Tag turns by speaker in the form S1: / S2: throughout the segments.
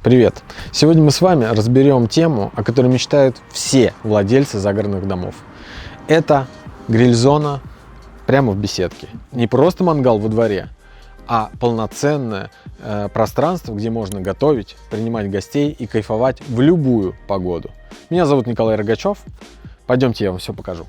S1: Привет! Сегодня мы с вами разберем тему, о которой мечтают все владельцы загородных домов. Это гриль-зона прямо в беседке. Не просто мангал во дворе, а полноценное пространство, где можно готовить, принимать гостей и кайфовать в любую погоду. Меня зовут Николай Рогачев. Пойдемте, я вам все покажу.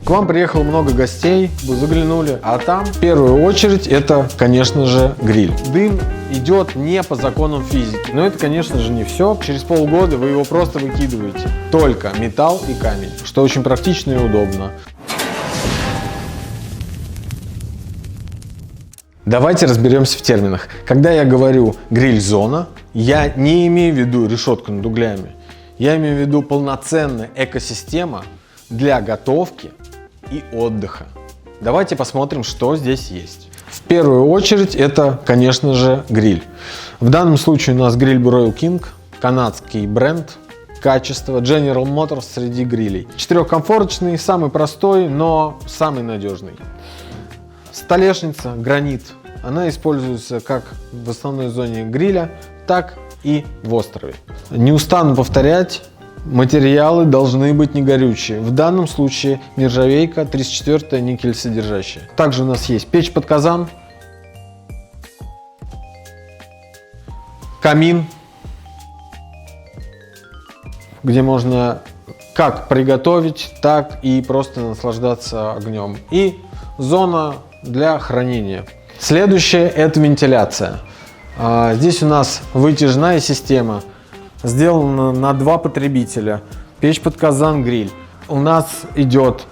S1: К вам приехало много гостей, вы заглянули, а там в первую очередь это, конечно же, гриль. Дым идет не по законам физики, но это, конечно же, не все. Через полгода вы его просто выкидываете. Только металл и камень, что очень практично и удобно. Давайте разберемся в терминах. Когда я говорю гриль-зона, я не имею в виду решетку над углями. Я имею в виду полноценная экосистема для готовки и отдыха. Давайте посмотрим, что здесь есть. В первую очередь это, конечно же, гриль. В данном случае у нас гриль Broil King, канадский бренд, качество, General Motors среди грилей. Четырехкомфорочный, самый простой, но самый надежный. Столешница, гранит, она используется как в основной зоне гриля, так и в острове. Не устану повторять, материалы должны быть не горючие. В данном случае нержавейка 34 никель содержащая. Также у нас есть печь под казан, камин, где можно как приготовить, так и просто наслаждаться огнем. И зона для хранения. Следующее это вентиляция. Здесь у нас вытяжная система. Сделано на два потребителя. Печь под казан, гриль. У нас идет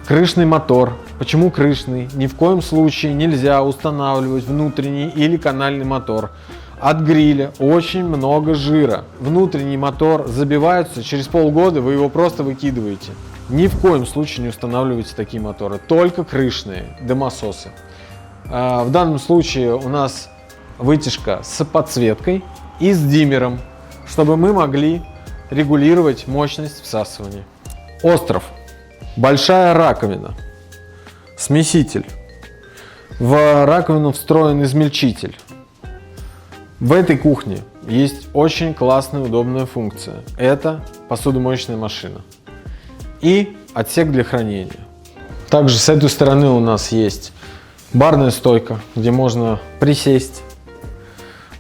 S1: крышный мотор. Почему крышный? Ни в коем случае нельзя устанавливать внутренний или канальный мотор. От гриля очень много жира. Внутренний мотор забивается, через полгода вы его просто выкидываете. Ни в коем случае не устанавливайте такие моторы. Только крышные, дымососы. В данном случае у нас вытяжка с подсветкой и с диммером, чтобы мы могли регулировать мощность всасывания. Остров. Большая раковина. Смеситель. В раковину встроен измельчитель. В этой кухне есть очень классная, удобная функция. Это посудомоечная машина. И отсек для хранения. Также с этой стороны у нас есть барная стойка, где можно присесть.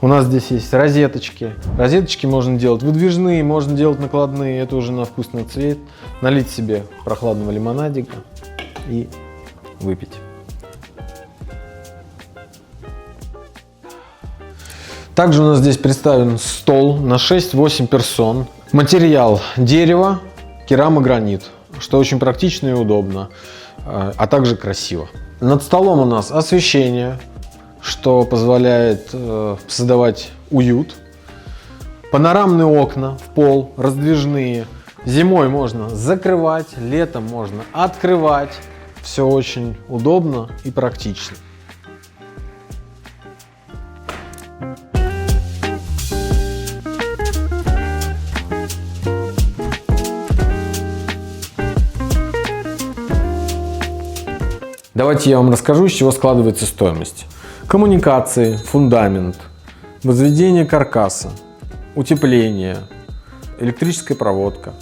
S1: У нас здесь есть розеточки. Розеточки можно делать выдвижные, можно делать накладные. Это уже на вкус, на цвет. Налить себе прохладного лимонадика и выпить. Также у нас здесь представлен стол на 6-8 персон. Материал дерево, керамогранит, что очень практично и удобно, а также красиво. Над столом у нас освещение, что позволяет создавать уют. Панорамные окна в пол, раздвижные. Зимой можно закрывать, летом можно открывать. Все очень удобно и практично. Давайте я вам расскажу, из чего складывается стоимость. Коммуникации, фундамент, возведение каркаса, утепление, электрическая проводка,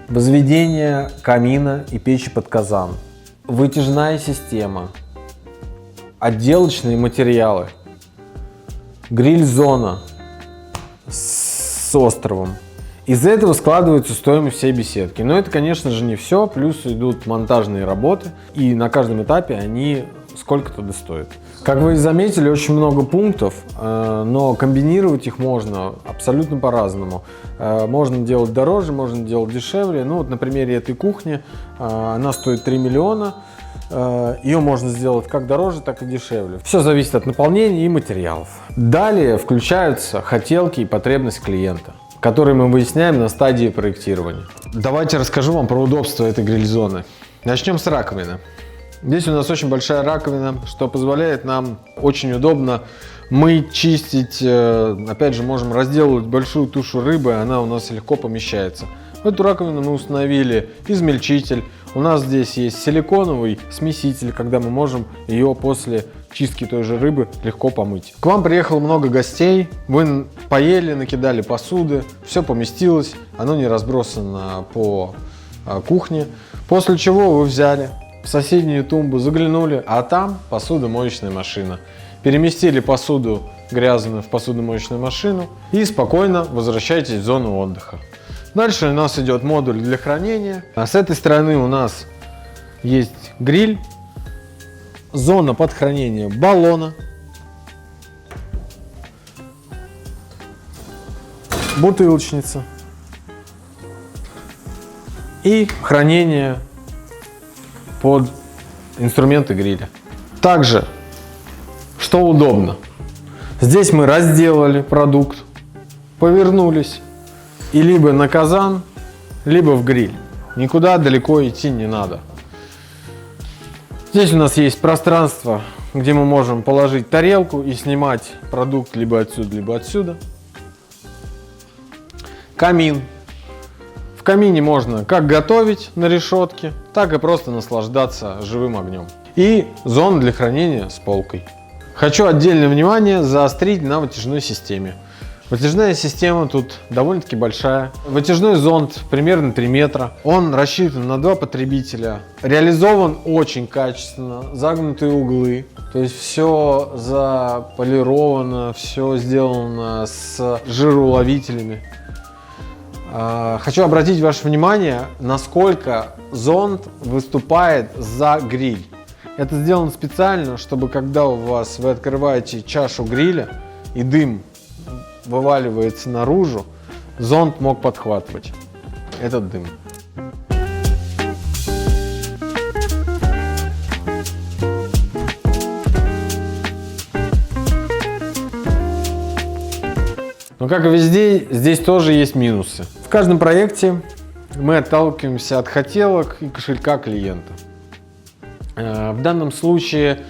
S1: возведение камина и печи под казан, вытяжная система, отделочные материалы, гриль-зона с островом. Из этого складывается стоимость всей беседки. Но это, конечно же, не все. Плюс идут монтажные работы. И на каждом этапе они сколько-то стоят. Как вы заметили, очень много пунктов, но комбинировать их можно абсолютно по-разному. Можно делать дороже, можно делать дешевле. Ну вот на примере этой кухни она стоит 3 миллиона. Ее можно сделать как дороже, так и дешевле. Все зависит от наполнения и материалов. Далее включаются хотелки и потребность клиента, которые мы выясняем на стадии проектирования. Давайте расскажу вам про удобство этой гриль-зоны. Начнем с раковины. Здесь у нас очень большая раковина, что позволяет нам очень удобно мыть, чистить. Опять же, можем разделывать большую тушу рыбы, она у нас легко помещается. В эту раковину мы установили измельчитель. У нас здесь есть силиконовый смеситель, когда мы можем ее после чистки той же рыбы легко помыть. К вам приехало много гостей, вы поели, накидали посуды, все поместилось, оно не разбросано по кухне. После чего вы взяли в соседнюю тумбу, заглянули, а там посудомоечная машина. Переместили посуду грязную в посудомоечную машину и спокойно возвращаетесь в зону отдыха. Дальше у нас идет модуль для хранения. А с этой стороны у нас есть гриль, зона под хранение баллона, бутылочница и хранение под инструменты гриля. Также, что удобно, здесь мы разделали продукт, повернулись и либо на казан, либо в гриль. Никуда далеко идти не надо. Здесь у нас есть пространство, где мы можем положить тарелку и снимать продукт либо отсюда, либо отсюда. Камин. В камине можно как готовить на решетке, так и просто наслаждаться живым огнем. И зона для хранения с полкой. Хочу отдельное внимание заострить на вытяжной системе. Вытяжная система тут довольно-таки большая. Вытяжной зонд примерно 3 метра. Он рассчитан на 2 потребителя. Реализован очень качественно. Загнутые углы. То есть все заполировано, все сделано с жироуловителями. Хочу обратить ваше внимание, насколько зонд выступает за гриль. Это сделано специально, чтобы когда вы открываете чашу гриля и дым вываливается наружу, зонд мог подхватывать этот дым. Но как и везде, здесь тоже есть минусы. В каждом проекте мы отталкиваемся от хотелок и кошелька клиента. В данном случае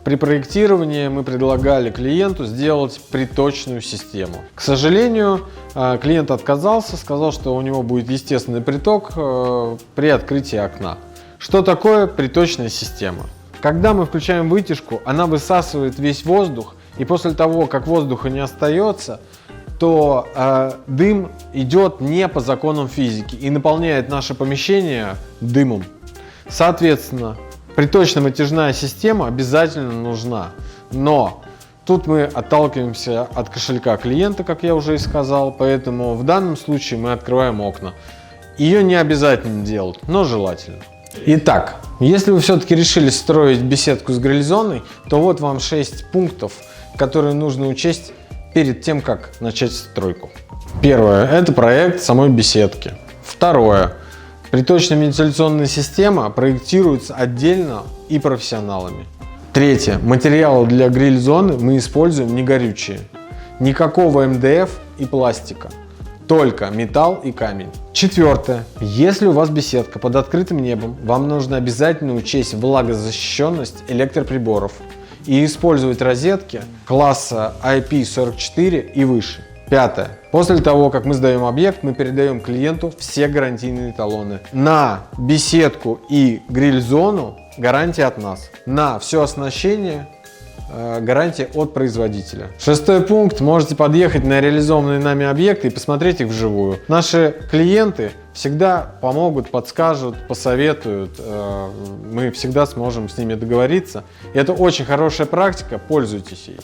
S1: при проектировании мы предлагали клиенту сделать приточную систему. К сожалению, клиент отказался, сказал, что у него будет естественный приток при открытии окна. Что такое приточная система? Когда мы включаем вытяжку, она высасывает весь воздух, и после того, как воздуха не остается, то дым идет не по законам физики и наполняет наше помещение дымом. Соответственно, приточно-вытяжная система обязательно нужна, но тут мы отталкиваемся от кошелька клиента, как я уже и сказал, поэтому в данном случае мы открываем окна. Ее не обязательно делать, но желательно. Итак, если вы все-таки решили строить беседку с гриль-зоной, то вот вам 6 пунктов, которые нужно учесть перед тем, как начать стройку. Первое – это проект самой беседки. Второе – приточная вентиляционная система проектируется отдельно и профессионалами. Третье. Материалы для гриль-зоны мы используем не горючие. Никакого МДФ и пластика. Только металл и камень. Четвертое. Если у вас беседка под открытым небом, вам нужно обязательно учесть влагозащищенность электроприборов и использовать розетки класса IP44 и выше. Пятое. После того, как мы сдаем объект, мы передаем клиенту все гарантийные талоны. На беседку и гриль-зону гарантия от нас. На все оснащение гарантия от производителя. Шестой пункт. Можете подъехать на реализованные нами объекты и посмотреть их вживую. Наши клиенты всегда помогут, подскажут, посоветуют. Мы всегда сможем с ними договориться. И это очень хорошая практика. Пользуйтесь ей.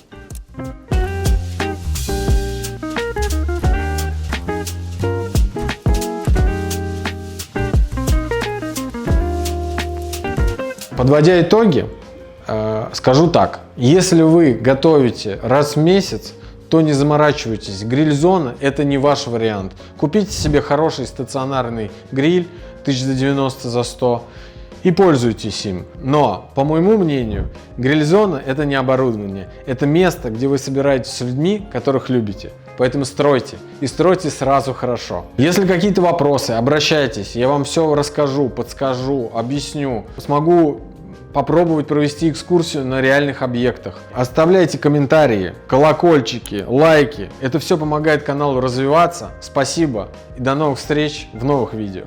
S1: Подводя итоги, скажу так. Если вы готовите раз в месяц, то не заморачивайтесь. Гриль-зона – это не ваш вариант. Купите себе хороший стационарный гриль 1090 за 100 и пользуйтесь им. Но, по моему мнению, гриль-зона – это не оборудование. Это место, где вы собираетесь с людьми, которых любите. Поэтому стройте. И стройте сразу хорошо. Если какие-то вопросы, обращайтесь. Я вам все расскажу, подскажу, объясню. Смогу попробовать провести экскурсию на реальных объектах. Оставляйте комментарии, колокольчики, лайки. Это все помогает каналу развиваться. Спасибо и до новых встреч в новых видео.